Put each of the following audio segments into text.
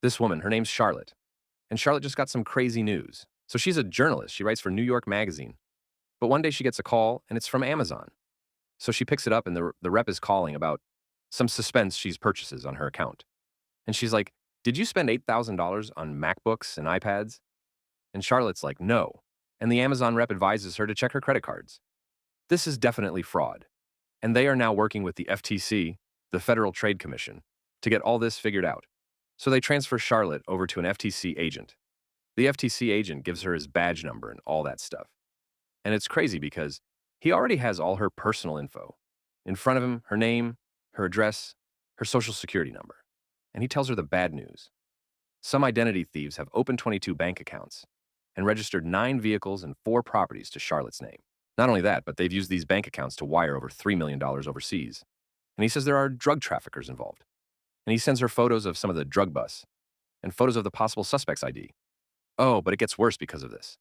This woman, her name's Charlotte, and Charlotte just got some crazy news. So she's a journalist. She writes for New York Magazine. But one day she gets a call, and it's from Amazon. So she picks it up, and the rep is calling about some suspense she's purchases on her account. And she's like, "Did you spend $8,000 on MacBooks and iPads?" And Charlotte's like, "No." And the Amazon rep advises her to check her credit cards. This is definitely fraud. And they are now working with the FTC, the Federal Trade Commission, to get all this figured out. So they transfer Charlotte over to an FTC agent. The FTC agent gives her his badge number and all that stuff. And it's crazy because he already has all her personal info. In front of him, her name, her address, her social security number. And he tells her the bad news. Some identity thieves have opened 22 bank accounts and registered 9 vehicles and 4 properties to Charlotte's name. Not only that, but they've used these bank accounts to wire over $3 million overseas. And he says there are drug traffickers involved. And he sends her photos of some of the drug busts and photos of the possible suspect's ID. Oh, but it gets worse because of this.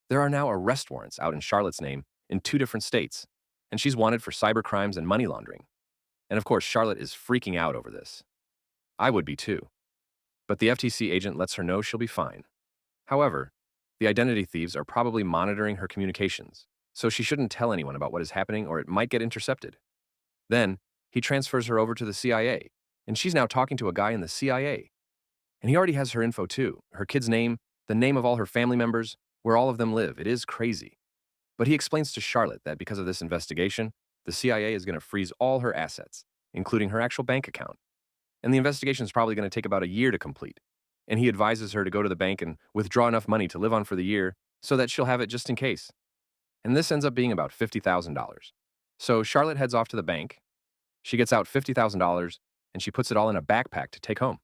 There are now arrest warrants out in Charlotte's name in 2 different states, and she's wanted for cyber crimes and money laundering. And of course, Charlotte is freaking out over this. I would be too. But the FTC agent lets her know she'll be fine. However, the identity thieves are probably monitoring her communications, so she shouldn't tell anyone about what is happening or it might get intercepted. Then, he transfers her over to the CIA, and she's now talking to a guy in the CIA. And he already has her info too, her kid's name, the name of all her family members, where all of them live. It is crazy. But he explains to Charlotte that because of this investigation, the CIA is going to freeze all her assets, including her actual bank account. And the investigation is probably going to take about a year to complete. And he advises her to go to the bank and withdraw enough money to live on for the year so that she'll have it just in case. And this ends up being about $50,000. So Charlotte heads off to the bank. She gets out $50,000 and she puts it all in a backpack to take home.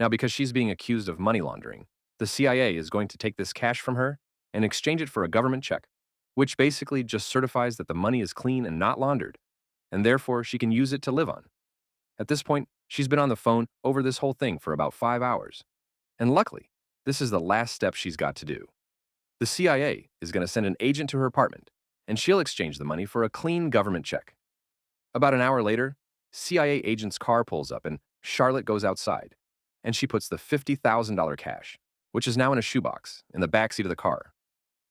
Now, because she's being accused of money laundering, the CIA is going to take this cash from her and exchange it for a government check, which basically just certifies that the money is clean and not laundered, and therefore she can use it to live on. At this point, she's been on the phone over this whole thing for about 5 hours. And luckily, this is the last step she's got to do. The CIA is going to send an agent to her apartment, and she'll exchange the money for a clean government check. About an hour later, CIA agent's car pulls up and Charlotte goes outside, and she puts the $50,000 cash, which is now in a shoebox, in the backseat of the car.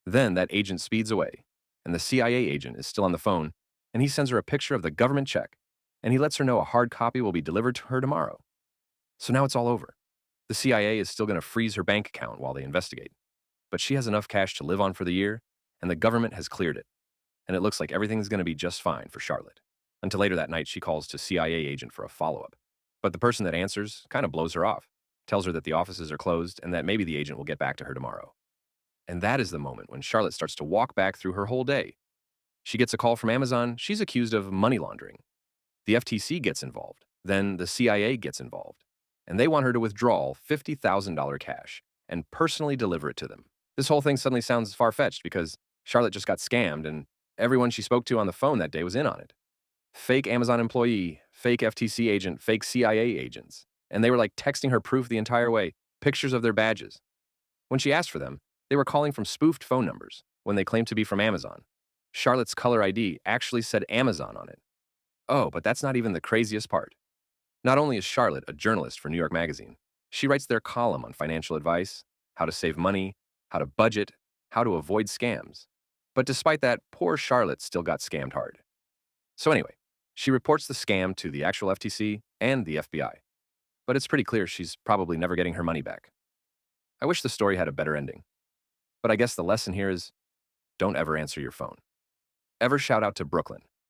Then that agent speeds away, and the CIA agent is still on the phone, and he sends her a picture of the government check, and he lets her know a hard copy will be delivered to her tomorrow. So now it's all over. The CIA is still going to freeze her bank account while they investigate, but she has enough cash to live on for the year, and the government has cleared it. And it looks like everything's going to be just fine for Charlotte. Until later that night, she calls to CIA agent for a follow-up. But the person that answers kind of blows her off, tells her that the offices are closed and that maybe the agent will get back to her tomorrow. And that is the moment when Charlotte starts to walk back through her whole day. She gets a call from Amazon. She's accused of money laundering. The FTC gets involved. Then the CIA gets involved. And they want her to withdraw $50,000 cash and personally deliver it to them. This whole thing suddenly sounds far-fetched because Charlotte just got scammed and everyone she spoke to on the phone that day was in on it. Fake Amazon employee, fake FTC agent, fake CIA agents. And they were like texting her proof the entire way, pictures of their badges. When she asked for them, they were calling from spoofed phone numbers when they claimed to be from Amazon. Charlotte's caller ID actually said Amazon on it. Oh, but that's not even the craziest part. Not only is Charlotte a journalist for New York Magazine, she writes their column on financial advice, how to save money, how to budget, how to avoid scams. But despite that, poor Charlotte still got scammed hard. So anyway, she reports the scam to the actual FTC and the FBI. But it's pretty clear she's probably never getting her money back. I wish the story had a better ending. But I guess the lesson here is don't ever answer your phone. Ever shout out to Brooklyn.